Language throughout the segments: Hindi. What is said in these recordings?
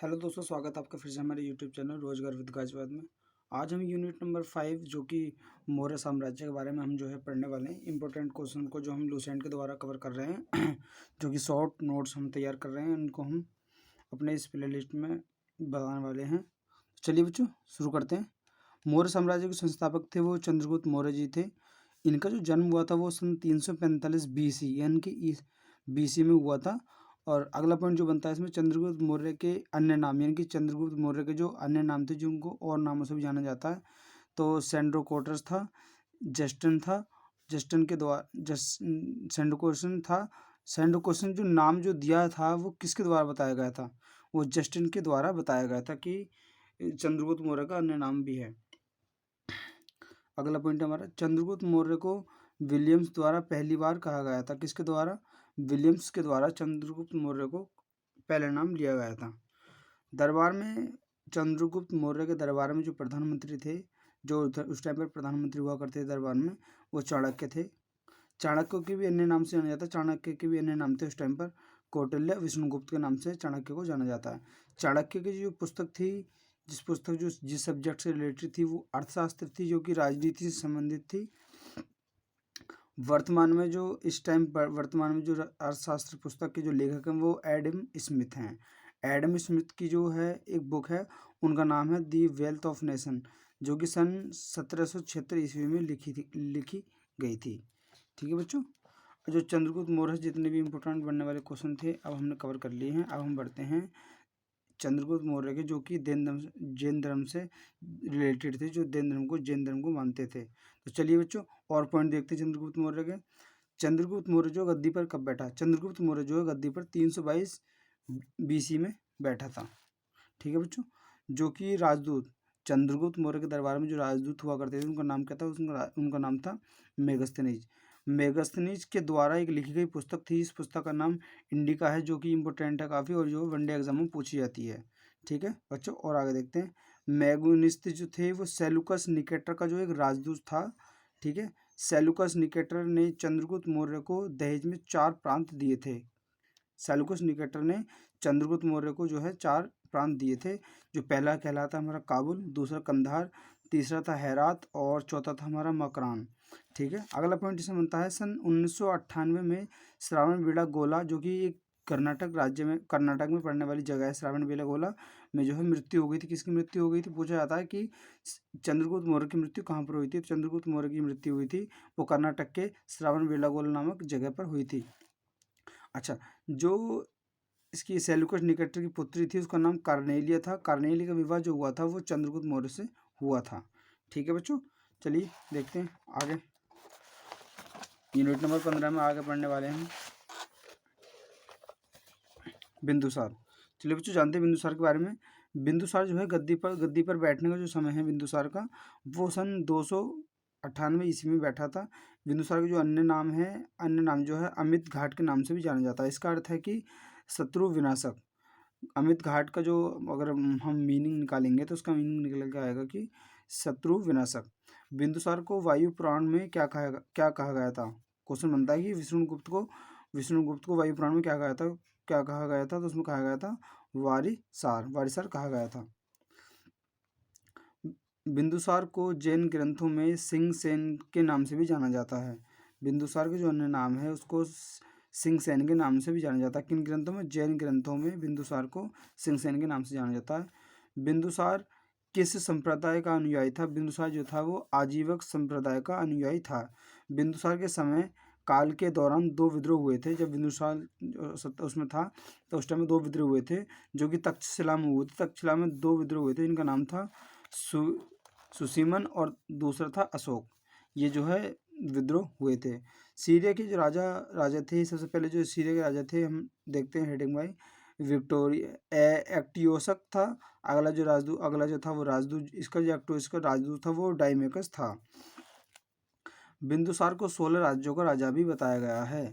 हेलो दोस्तों, स्वागत है आपका फिर से हमारे यूट्यूब चैनल रोजगार विद गाजियाबाद में। आज हम यूनिट नंबर 5 जो कि मौर्य साम्राज्य के बारे में हम जो है पढ़ने वाले हैं। इंपॉर्टेंट क्वेश्चन को जो हम लूसेंट के द्वारा कवर कर रहे हैं जो कि शॉर्ट नोट्स हम तैयार कर रहे हैं, उनको हम अपने इस प्ले लिस्ट में बताने वाले हैं। चलिए बच्चों, शुरू करते हैं। मौर्य साम्राज्य के संस्थापक थे वो चंद्रगुप्त मौर्य जी थे। इनका जो जन्म हुआ था वो सन 345 BC यानी कि BC में हुआ था। और अगला पॉइंट जो बनता है इसमें, चंद्रगुप्त मौर्य के अन्य नाम, यानी कि चंद्रगुप्त मौर्य के जो अन्य नाम थे जिनको और नामों से भी जाना जाता है। तो सेंड्रोकोटस था, जस्टिन था, जस्टिन के द्वारा सेंड्रोकोशन था। सेंड्रोकोशन जो नाम जो दिया था वो किसके द्वारा बताया गया था? वो जस्टिन के द्वारा बताया गया था कि चंद्रगुप्त मौर्य का अन्य नाम भी है। अगला पॉइंट हमारा, चंद्रगुप्त मौर्य को विलियम्स द्वारा पहली बार कहा गया था। किसके द्वारा? विलियम्स के द्वारा चंद्रगुप्त मौर्य को पहला नाम लिया गया था। दरबार में, चंद्रगुप्त मौर्य के दरबार में जो प्रधानमंत्री थे, जो उस टाइम पर प्रधानमंत्री हुआ करते थे दरबार में, वो चाणक्य थे। चाणक्य के भी अन्य नाम से जाना जाता है। चाणक्य के भी अन्य नाम थे उस टाइम पर। कौटिल्य, विष्णुगुप्त के नाम से चाणक्य को जाना जाता है। चाणक्य की जो पुस्तक थी, जिस सब्जेक्ट से रिलेटेड थी, वो अर्थशास्त्र थी, जो कि राजनीति से संबंधित थी। वर्तमान में जो अर्थशास्त्र पुस्तक के जो लेखक हैं वो एडम स्मिथ हैं। एडम स्मिथ की जो है एक बुक है, उनका नाम है दी वेल्थ ऑफ नेशन, जो कि सन 1776 ईस्वी में लिखी गई थी। ठीक है बच्चों, जो चंद्रगुप्त मौर्य जितने भी इंपॉर्टेंट बनने वाले क्वेश्चन थे अब हमने कवर कर लिए हैं। अब हम बढ़ते हैं चंद्रगुप्त मौर्य के, जो कि जैन धर्म से रिलेटेड थे, जो जैन धर्म को मानते थे। तो चलिए बच्चों, और पॉइंट देखते हैं चंद्रगुप्त मौर्य के। चंद्रगुप्त मौर्य जो गद्दी पर कब बैठा? चंद्रगुप्त मौर्य जो है गद्दी पर 322 BC में बैठा था। ठीक है बच्चों, जो कि राजदूत, चंद्रगुप्त मौर्य के दरबार में जो राजदूत हुआ करते थे उनका नाम क्या था? उनका नाम था मेगस्थनीज। मेगस्थनीज के द्वारा एक लिखी गई पुस्तक थी, इस पुस्तक का नाम इंडिका है, जो कि इम्पोर्टेंट है काफ़ी और जो वनडे एग्जाम में पूछी जाती है। ठीक है बच्चों, और आगे देखते हैं। मैगुनिस्त जो थे वो सेलुकस निकेटर का जो एक राजदूत था। ठीक है, सेलुकस निकेटर ने चंद्रगुप्त मौर्य को दहेज में 4 प्रांत दिए थे। सेलुकस निकेटर ने चंद्रगुप्त मौर्य को जो है 4 प्रांत दिए थे। जो पहला कहलाता हमारा काबुल, दूसरा कंधार, तीसरा था हेरात और चौथा था हमारा मकरान। ठीक है, अगला पॉइंट इसमें बनता है, सन 1998 में श्रावणबेलागोला, जो कि एक कर्नाटक में पड़ने वाली जगह है, श्रावणबेलागोला में जो है मृत्यु हो गई थी। किसकी मृत्यु हो गई थी? पूछा जाता है कि चंद्रगुप्त मौर्य की मृत्यु कहाँ पर हुई थी। चंद्रगुप्त मौर्य की मृत्यु हुई थी वो कर्नाटक के श्रावणबेलागोला नामक जगह पर हुई थी। अच्छा, जो इसकी सेल्यूकस निकेटर की पुत्री थी उसका नाम कार्नेलिया था। कार्नेलिया का विवाह जो हुआ था वो चंद्रगुप्त मौर्य से हुआ था। ठीक है बच्चों, चलिए देखते हैं आगे। यूनिट नंबर 15 में आगे पढ़ने वाले हैं बिंदुसार। चलिए बच्चों, जानते हैं बिंदुसार के बारे में। बिंदुसार जो है गद्दी पर बैठने का जो समय है बिंदुसार का, वो सन 298 ईस्वी में बैठा था। बिंदुसार के जो अन्य नाम जो है अमित घाट के नाम से भी जाना जाता है। इसका अर्थ है कि शत्रु विनाशक। अमित घाट का जो अगर हम मीनिंग निकालेंगे तो उसका मीनिंग निकल के आएगा कि शत्रु विनाशक। बिंदुसार को वायु पुराण में क्या कहा गया था? क्वेश्चन बनता है कि विष्णुगुप्त को वायु पुराण में क्या कहा गया था? तो उसमें कहा गया था वारिसार कहा गया था। बिंदुसार को जैन ग्रंथों में सिंह सेन के नाम से भी जाना जाता है। बिंदुसार के जो अन्य नाम है उसको सिंह सेन के नाम से भी जाना जाता है। किन ग्रंथों में? जैन ग्रंथों में बिंदुसार को सिंह सेन के नाम से जाना जाता है। बिंदुसार किस संप्रदाय का अनुयायी था? बिंदुसार जो था वो आजीवक संप्रदाय का अनुयायी था। बिंदुसार के समय काल के दौरान 2 विद्रोह हुए थे। जब बिंदुसार उसमें था तो उस टाइम में 2 विद्रोह हुए थे, जो कि तक्षशिला में हुए थे। तक्षशिला में 2 विद्रोह हुए थे, इनका नाम था सुसीमन और दूसरा था अशोक। ये जो है विद्रोह हुए थे। सीरिया के जो राजा थे, सबसे पहले जो सीरिया के राजा थे हम देखते हैं हेडिंग बाई। विक्टोरिया एक्टियोसक था। अगला जो था वो राजदूत, इसका जो एक्टियोसस का राजदूत था वो डाइमेकस था। बिंदुसार को 16 राज्यों का राजा भी बताया गया है।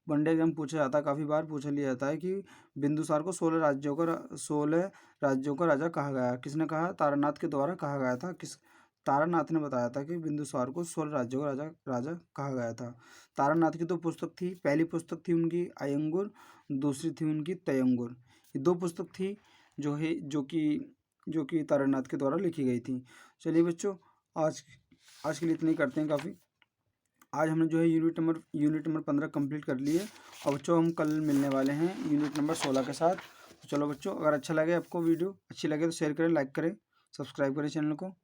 वनडे एग्जाम पूछा जाता है, काफ़ी बार पूछा लिया जाता है कि बिंदुसार को 16 राज्यों का राजा कहा गया। किसने कहा? तारानाथ के द्वारा कहा गया था। तारानाथ ने बताया था कि बिंदुसार को 16 राज्यों का राजा कहा गया था। तारानाथ की 2 पुस्तक थी। पहली पुस्तक थी उनकी अयंगुर, दूसरी थी उनकी तयंगुर। ये 2 पुस्तक थी जो कि तारानाथ के द्वारा लिखी गई थी। चलिए बच्चों, आज आज के लिए इतना ही करते हैं काफ़ी। आज हमने जो है यूनिट नंबर 15 कंप्लीट कर लिए। और बच्चों हम कल मिलने वाले हैं यूनिट नंबर 16 के साथ। तो चलो बच्चों, अगर अच्छा लगे आपको वीडियो अच्छी लगे तो शेयर करें, लाइक करें, सब्सक्राइब करें चैनल को।